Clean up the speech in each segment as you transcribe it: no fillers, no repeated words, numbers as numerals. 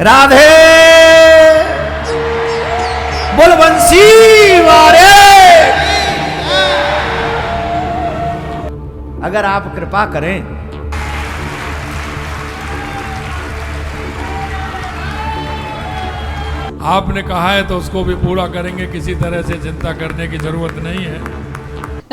राधे बोल बंसी वारे। अगर आप कृपा करें आपने कहा है तो उसको भी पूरा करेंगे, किसी तरह से चिंता करने की जरूरत नहीं है।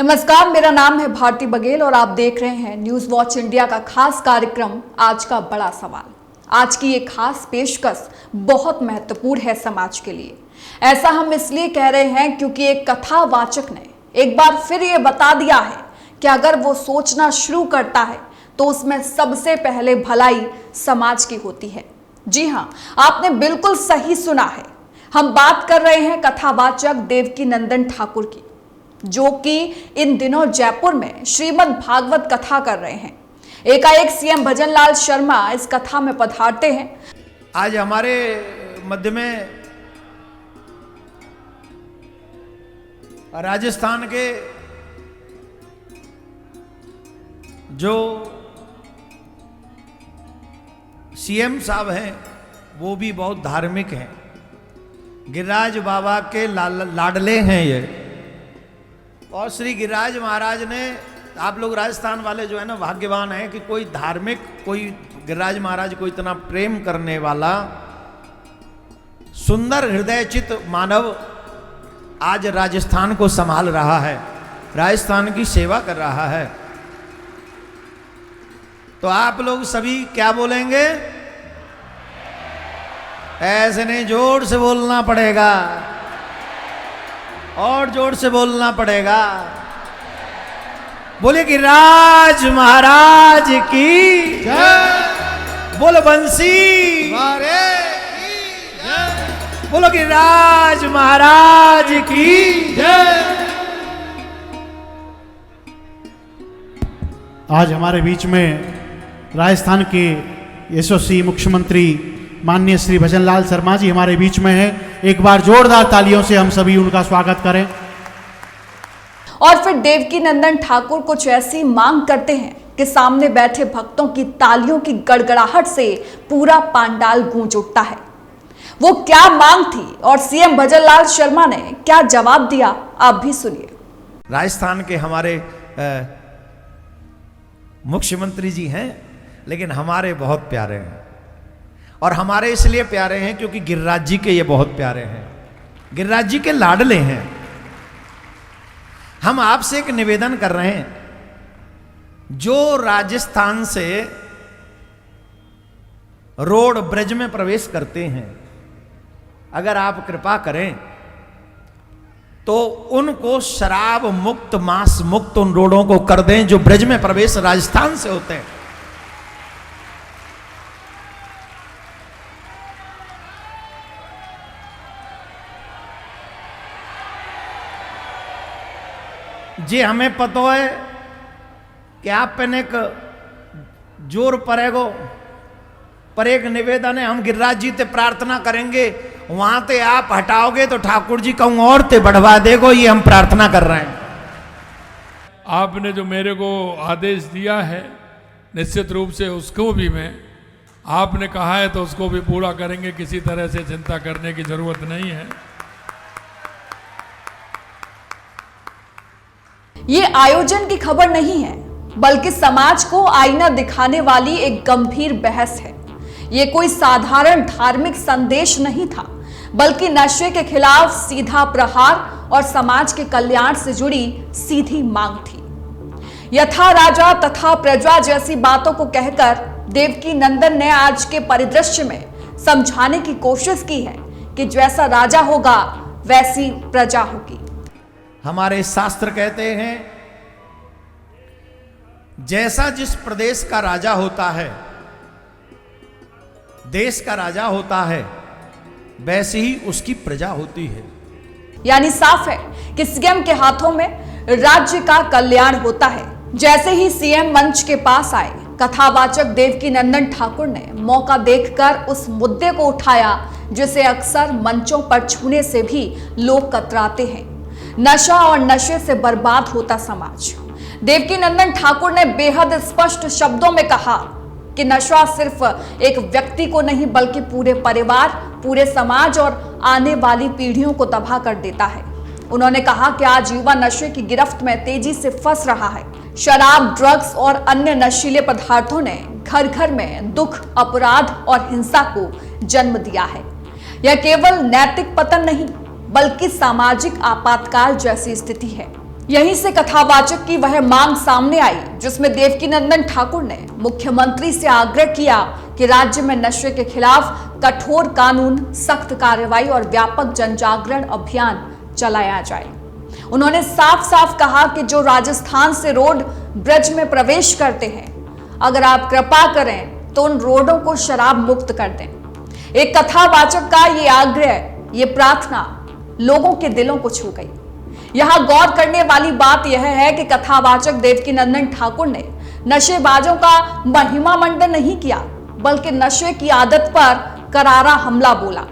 नमस्कार, मेरा नाम है भारती बघेल और आप देख रहे हैं न्यूज वॉच इंडिया का खास कार्यक्रम आज का बड़ा सवाल। आज की ये खास पेशकश बहुत महत्वपूर्ण है समाज के लिए। ऐसा हम इसलिए कह रहे हैं क्योंकि एक कथावाचक ने एक बार फिर ये बता दिया है कि अगर वो सोचना शुरू करता है तो उसमें सबसे पहले भलाई समाज की होती है। जी हाँ, आपने बिल्कुल सही सुना है। हम बात कर रहे हैं कथावाचक देवकीनंदन ठाकुर की, जो कि इन दिनों जयपुर में श्रीमद् भागवत कथा कर रहे हैं। एकाएक सीएम भजनलाल शर्मा इस कथा में पधारते हैं। आज हमारे मध्य में राजस्थान के जो सीएम साहब हैं वो भी बहुत धार्मिक हैं, गिरिराज बाबा के लाडले हैं ये। और श्री गिरिराज महाराज ने, आप लोग राजस्थान वाले जो है ना भाग्यवान हैं कि कोई धार्मिक, कोई गिरिराज महाराज को इतना प्रेम करने वाला सुंदर हृदयचित मानव आज राजस्थान को संभाल रहा है, राजस्थान की सेवा कर रहा है। तो आप लोग सभी क्या बोलेंगे? ऐसे नहीं, जोर से बोलना पड़ेगा और जोर से बोलना पड़ेगा। बोले गिरिराज महाराज की जय, बोलो बंसी वारे की जय, बोलो गिरिराज महाराज की जय। आज हमारे बीच में राजस्थान के यशस्वी मुख्यमंत्री माननीय श्री भजनलाल शर्मा जी हमारे बीच में हैं। एक बार जोरदार तालियों से हम सभी उनका स्वागत करें। और फिर देवकीनंदन ठाकुर कुछ ऐसी मांग करते हैं कि सामने बैठे भक्तों की तालियों की गड़गड़ाहट से पूरा पांडाल गूंज उठता है। वो क्या मांग थी और सीएम भजनलाल शर्मा ने क्या जवाब दिया, आप भी सुनिए। राजस्थान के हमारे मुख्यमंत्री जी हैं, लेकिन हमारे बहुत प्यारे हैं। और हमारे इसलिए प्यारे हैं क्योंकि गिरिराज जी के ये बहुत प्यारे हैं, गिरिराज जी के लाडले हैं। हम आपसे एक निवेदन कर रहे हैं, जो राजस्थान से रोड ब्रिज में प्रवेश करते हैं, अगर आप कृपा करें तो उनको शराब मुक्त, मांस मुक्त उन रोडों को कर दें जो ब्रिज में प्रवेश राजस्थान से होते हैं। जी हमें पता है कि आप पे एक जोर पड़ेगो, पर एक निवेदन है, हम गिरिराज जी से प्रार्थना करेंगे, वहां ते आप हटाओगे तो ठाकुर जी कहूं और ते बढ़वा देगो, ये हम प्रार्थना कर रहे हैं। आपने जो मेरे को आदेश दिया है निश्चित रूप से उसको भी मैं, आपने कहा है तो उसको भी पूरा करेंगे, किसी तरह से चिंता करने की जरूरत नहीं है। ये आयोजन की खबर नहीं है, बल्कि समाज को आईना दिखाने वाली एक गंभीर बहस है। ये कोई साधारण धार्मिक संदेश नहीं था, बल्कि नशे के खिलाफ सीधा प्रहार और समाज के कल्याण से जुड़ी सीधी मांग थी। यथा राजा तथा प्रजा जैसी बातों को कहकर देवकीनंदन ने आज के परिदृश्य में समझाने की कोशिश की है कि जैसा राजा होगा वैसी प्रजा होगी। हमारे शास्त्र कहते हैं, जैसा जिस प्रदेश का राजा होता है, देश का राजा होता है, वैसे ही उसकी प्रजा होती है। यानी साफ है कि सीएम के हाथों में राज्य का कल्याण होता है। जैसे ही सीएम मंच के पास आए, कथावाचक देवकीनंदन ठाकुर ने मौका देखकर उस मुद्दे को उठाया जिसे अक्सर मंचों पर छूने से भी लोग कतराते हैं, नशा और नशे से बर्बाद होता समाज। देवकीनंदन ठाकुर ने बेहद स्पष्ट शब्दों में कहा कि नशा सिर्फ एक व्यक्ति को नहीं बल्कि पूरे परिवार, पूरे समाज और आने वाली पीढ़ियों को तबाह कर देता है। उन्होंने कहा कि आज युवा नशे की गिरफ्त में तेजी से फंस रहा है। शराब, ड्रग्स और अन्य नशीले पदार्थों ने घर घर में दुख, अपराध और हिंसा को जन्म दिया है। यह केवल नैतिक पतन नहीं बल्कि सामाजिक आपातकाल जैसी स्थिति है। यहीं से कथावाचक की वह मांग सामने आई जिसमें देवकीनंदन ठाकुर ने मुख्यमंत्री से आग्रह किया कि राज्य में नशे के खिलाफ कठोर कानून, सख्त कार्रवाई और व्यापक जनजागरण अभियान चलाया जाए। उन्होंने साफ साफ कहा कि जो राजस्थान से रोड ब्रज में प्रवेश करते हैं, अगर आप कृपा करें तो उन रोडों को शराब मुक्त कर दें। एक कथावाचक का ये आग्रह, ये प्रार्थना लोगों के दिलों को छू गई। यहां गौर करने वाली बात यह है कि कथावाचक देवकीनंदन ठाकुर ने नशेबाजों का महिमा मंडन नहीं किया बल्कि नशे की आदत पर करारा हमला बोला।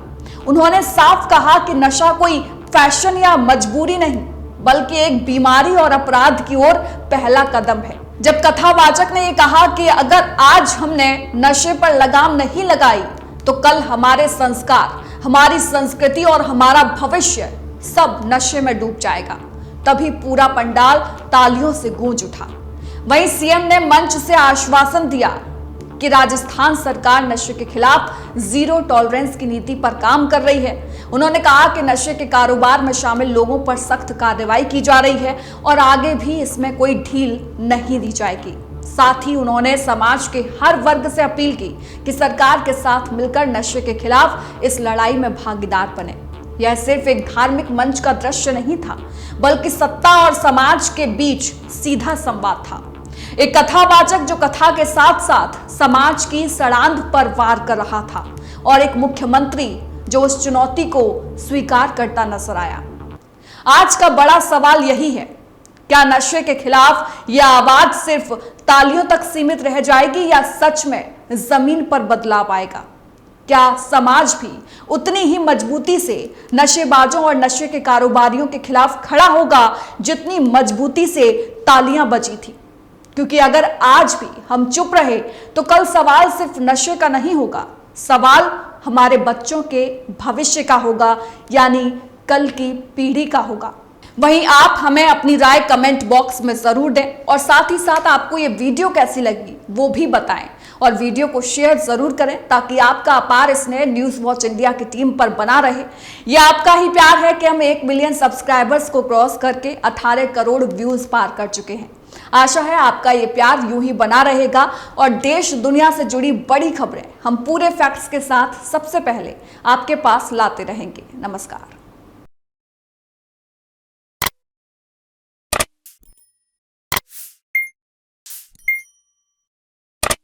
उन्होंने साफ कहा कि नशा कोई फैशन या मजबूरी नहीं बल्कि एक बीमारी और अपराध की ओर पहला कदम है। जब कथावाचक ने यह कहा कि अगर आज हमने नशे पर लगाम नहीं लगाई तो कल हमारे संस्कार, हमारी संस्कृति और हमारा भविष्य सब नशे में डूब जाएगा, तभी पूरा पंडाल तालियों से गूंज उठा। वहीं सीएम ने मंच से आश्वासन दिया कि राजस्थान सरकार नशे के खिलाफ जीरो टॉलरेंस की नीति पर काम कर रही है। उन्होंने कहा कि नशे के कारोबार में शामिल लोगों पर सख्त कार्रवाई की जा रही है और आगे भी इसमें कोई ढील नहीं दी जाएगी। साथ ही उन्होंने समाज के हर वर्ग से अपील की कि सरकार के साथ मिलकर नशे के खिलाफ इस लड़ाई में भागीदार बने। यह सिर्फ एक धार्मिक मंच का दृश्य नहीं था बल्कि सत्ता और समाज के बीच सीधा संवाद था। एक कथावाचक जो कथा के साथ साथ समाज की सड़ांध पर वार कर रहा था और एक मुख्यमंत्री जो उस चुनौती को स्वीकार करता नजर आया। आज का बड़ा सवाल यही है, क्या नशे के खिलाफ यह आवाज सिर्फ तालियों तक सीमित रह जाएगी या सच में जमीन पर बदलाव आएगा? क्या समाज भी उतनी ही मजबूती से नशेबाजों और नशे के कारोबारियों के खिलाफ खड़ा होगा जितनी मजबूती से तालियां बजी थी? क्योंकि अगर आज भी हम चुप रहे तो कल सवाल सिर्फ नशे का नहीं होगा, सवाल हमारे बच्चों के भविष्य का होगा, यानी कल की पीढ़ी का होगा। वहीं आप हमें अपनी राय कमेंट बॉक्स में जरूर दें और साथ ही साथ आपको ये वीडियो कैसी लगी वो भी बताएं और वीडियो को शेयर जरूर करें ताकि आपका अपार स्नेह न्यूज वॉच इंडिया की टीम पर बना रहे। यह आपका ही प्यार है कि हम 1 मिलियन सब्सक्राइबर्स को क्रॉस करके 18 करोड़ व्यूज पार कर चुके हैं। आशा है आपका ये प्यार यूं ही बना रहेगा और देश दुनिया से जुड़ी बड़ी खबरें हम पूरे फैक्ट्स के साथ सबसे पहले आपके पास लाते रहेंगे। नमस्कार।